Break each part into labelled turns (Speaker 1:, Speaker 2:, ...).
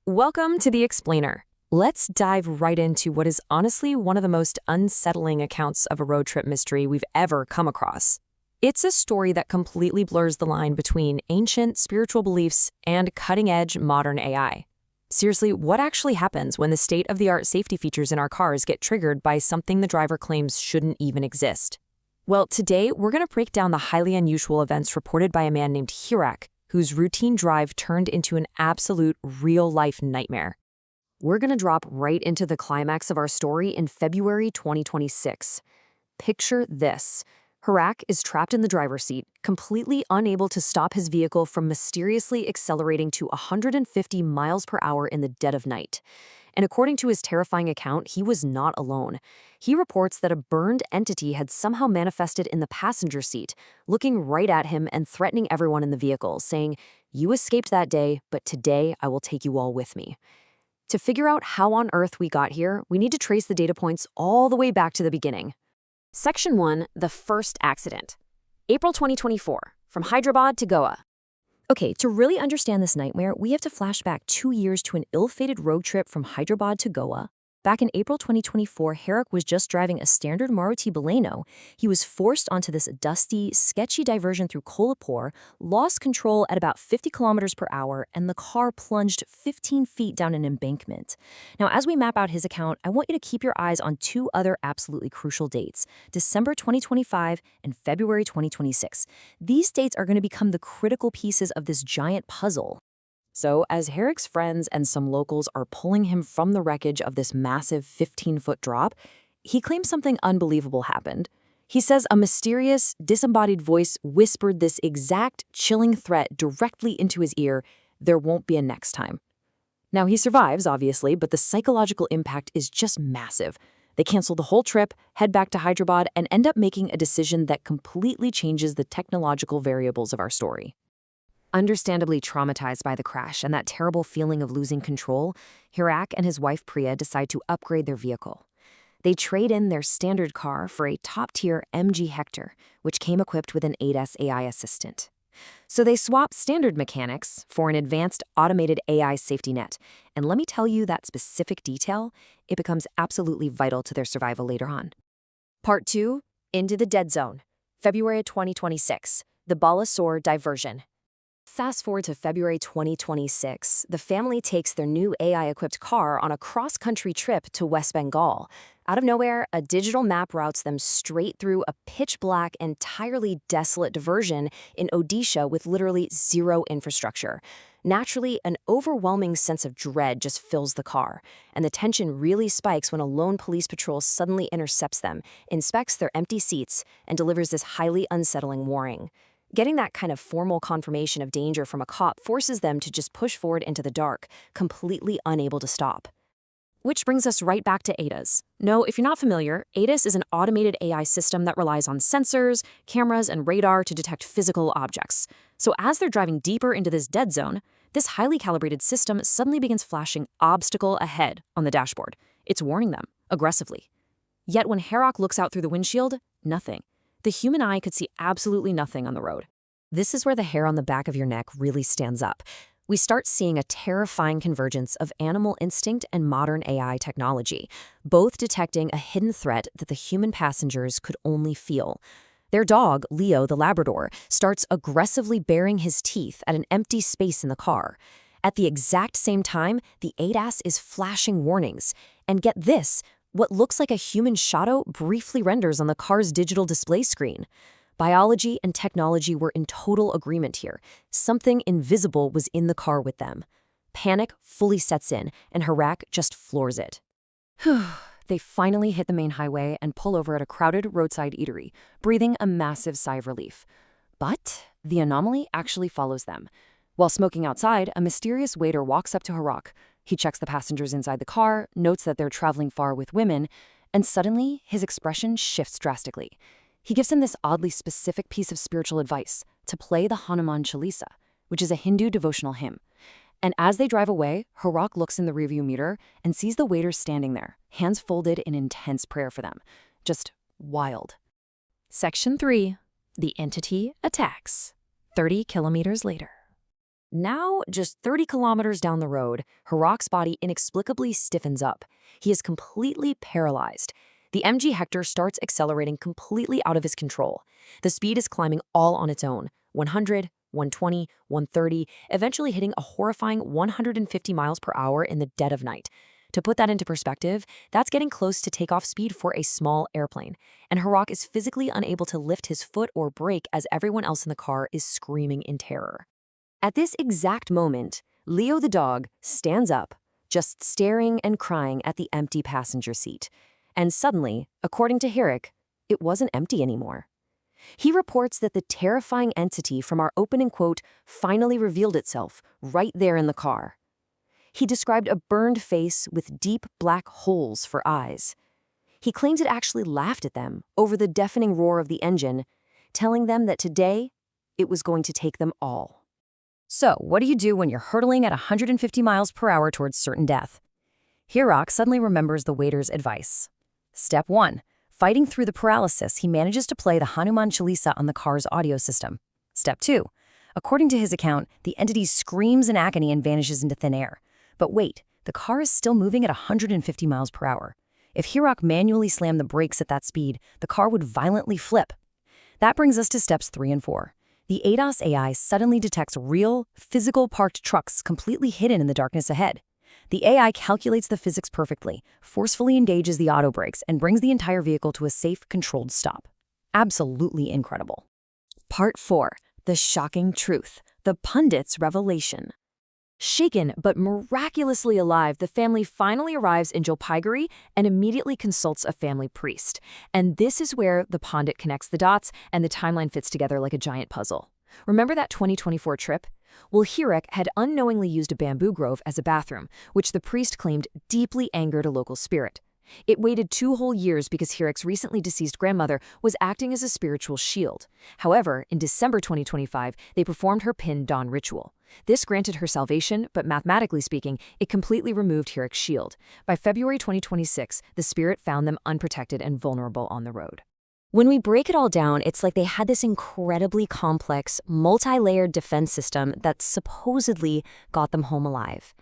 Speaker 1: Welcome to The Explainer. Let's dive right into what is honestly one of the most unsettling accounts of a road trip mystery we've ever come across. It's a story that completely blurs the line between ancient spiritual beliefs and cutting-edge modern AI. Seriously, what actually happens when the state-of-the-art safety features in our cars get triggered by something the driver claims shouldn't even exist? Well, today we're going to break down the highly unusual events reported by a man named Hirak, whose routine drive turned into an absolute real-life nightmare. We're going to drop right into the climax of our story in February 2026. Picture this. Hirak is trapped in the driver's seat, completely unable to stop his vehicle from mysteriously accelerating to 150 miles per hour in the dead of night. And according to his terrifying account, he was not alone. He reports that a burned entity had somehow manifested in the passenger seat, looking right at him and threatening everyone in the vehicle, saying, "You escaped that day, but today I will take you all with me." To figure out how on earth we got here, we need to trace the data points all the way back to the beginning. Section 1, the first accident. April 2024, from Hyderabad to Goa. Okay, to really understand this nightmare, we have to flash back 2 years to an ill-fated road trip from Hyderabad to Goa. Back in April 2024, Hirak was just driving a standard Maruti Baleno. He was forced onto this dusty, sketchy diversion through Kolhapur, lost control at about 50 kilometers per hour, and the car plunged 15 feet down an embankment. Now, as we map out his account, I want you to keep your eyes on two other absolutely crucial dates: December 2025 and February 2026. These dates are going to become the critical pieces of this giant puzzle. So, as Hirak's friends and some locals are pulling him from the wreckage of this massive 15-foot drop, he claims something unbelievable happened. He says a mysterious, disembodied voice whispered this exact chilling threat directly into his ear: "There won't be a next time." Now, he survives, obviously, but the psychological impact is just massive. They cancel the whole trip, head back to Hyderabad, and end up making a decision that completely changes the technological variables of our story. Understandably traumatized by the crash and that terrible feeling of losing control, Hirak and his wife Priya decide to upgrade their vehicle. They trade in their standard car for a top-tier MG Hector, which came equipped with an ADAS AI assistant. So they swap standard mechanics for an advanced automated AI safety net. And let me tell you that specific detail, it becomes absolutely vital to their survival later on. Part 2, Into the Dead Zone, February 2026, the Balasore Diversion. Fast forward to February 2026, the family takes their new AI-equipped car on a cross-country trip to West Bengal. Out of nowhere, a digital map routes them straight through a pitch-black, entirely desolate diversion in Odisha with literally zero infrastructure. Naturally, an overwhelming sense of dread just fills the car, and the tension really spikes when a lone police patrol suddenly intercepts them, inspects their empty seats, and delivers this highly unsettling warning. Getting that kind of formal confirmation of danger from a cop forces them to just push forward into the dark, completely unable to stop. Which brings us right back to ADAS. No, if you're not familiar, ADAS is an automated AI system that relies on sensors, cameras, and radar to detect physical objects. So as they're driving deeper into this dead zone, this highly calibrated system suddenly begins flashing "obstacle ahead" on the dashboard. It's warning them, aggressively. Yet when Hirak looks out through the windshield, nothing. The human eye could see absolutely nothing on the road. This is where the hair on the back of your neck really stands up. We start seeing a terrifying convergence of animal instinct and modern AI technology, both detecting a hidden threat that the human passengers could only feel. Their dog, Leo the Labrador, starts aggressively baring his teeth at an empty space in the car. At the exact same time, the ADAS is flashing warnings. And get this, what looks like a human shadow briefly renders on the car's digital display screen. Biology and technology were in total agreement here. Something invisible was in the car with them. Panic fully sets in, and Hirak just floors it. They finally hit the main highway and pull over at a crowded roadside eatery, breathing a massive sigh of relief. But the anomaly actually follows them. While smoking outside, a mysterious waiter walks up to Hirak. He checks the passengers inside the car, notes that they're traveling far with women, and suddenly his expression shifts drastically. He gives him this oddly specific piece of spiritual advice: to play the Hanuman Chalisa, which is a Hindu devotional hymn. And as they drive away, Hirak looks in the rearview mirror and sees the waiter standing there, hands folded in intense prayer for them. Just wild. Section 3, the entity attacks. 30 kilometers later. Now, just 30 kilometers down the road, Hirak's body inexplicably stiffens up. He is completely paralyzed. The MG Hector starts accelerating completely out of his control. The speed is climbing all on its own, 100, 120, 130, eventually hitting a horrifying 150 miles per hour in the dead of night. To put that into perspective, that's getting close to takeoff speed for a small airplane, and Hirak is physically unable to lift his foot or brake as everyone else in the car is screaming in terror. At this exact moment, Leo the dog stands up, just staring and crying at the empty passenger seat. And suddenly, according to Hirak, it wasn't empty anymore. He reports that the terrifying entity from our opening quote finally revealed itself right there in the car. He described a burned face with deep black holes for eyes. He claims it actually laughed at them over the deafening roar of the engine, telling them that today, it was going to take them all. So, what do you do when you're hurtling at 150 miles per hour towards certain death? Hirak suddenly remembers the waiter's advice. Step 1. Fighting through the paralysis, he manages to play the Hanuman Chalisa on the car's audio system. Step 2. According to his account, the entity screams in agony and vanishes into thin air. But wait, the car is still moving at 150 miles per hour. If Hirak manually slammed the brakes at that speed, the car would violently flip. That brings us to steps 3 and 4. The ADAS AI suddenly detects real, physical parked trucks completely hidden in the darkness ahead. The AI calculates the physics perfectly, forcefully engages the auto brakes, and brings the entire vehicle to a safe, controlled stop. Absolutely incredible. Part 4. The shocking truth. The pundit's revelation. Shaken but miraculously alive, the family finally arrives in Jalpaiguri and immediately consults a family priest. And this is where the pundit connects the dots and the timeline fits together like a giant puzzle. Remember that 2024 trip? Well, Hirak had unknowingly used a bamboo grove as a bathroom, which the priest claimed deeply angered a local spirit. It waited 2 whole years because Hirak's recently deceased grandmother was acting as a spiritual shield. However, in December 2025, they performed her pin dawn ritual. This granted her salvation, but mathematically speaking, it completely removed Hirak's shield. By February 2026, the spirit found them unprotected and vulnerable on the road. When we break it all down, it's like they had this incredibly complex, multi-layered defense system that supposedly got them home alive.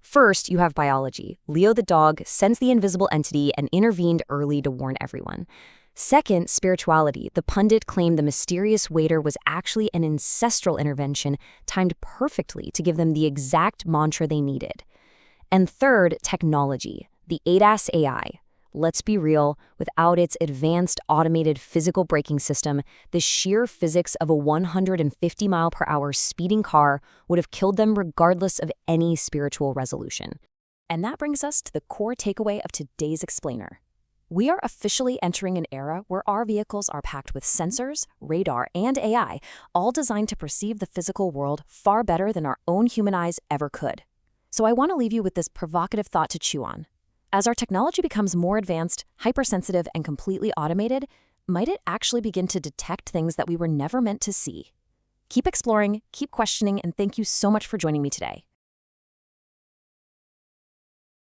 Speaker 1: First, you have biology. Leo the dog sensed the invisible entity and intervened early to warn everyone. Second, spirituality. The pundit claimed the mysterious waiter was actually an ancestral intervention timed perfectly to give them the exact mantra they needed. And third, technology. The ADAS AI. Let's be real, without its advanced automated physical braking system, the sheer physics of a 150-mile-per-hour speeding car would have killed them regardless of any spiritual resolution. And that brings us to the core takeaway of today's explainer. We are officially entering an era where our vehicles are packed with sensors, radar, and AI, all designed to perceive the physical world far better than our own human eyes ever could. So I want to leave you with this provocative thought to chew on. As our technology becomes more advanced, hypersensitive, and completely automated, might it actually begin to detect things that we were never meant to see? Keep exploring, keep questioning, and thank you so much for joining me today.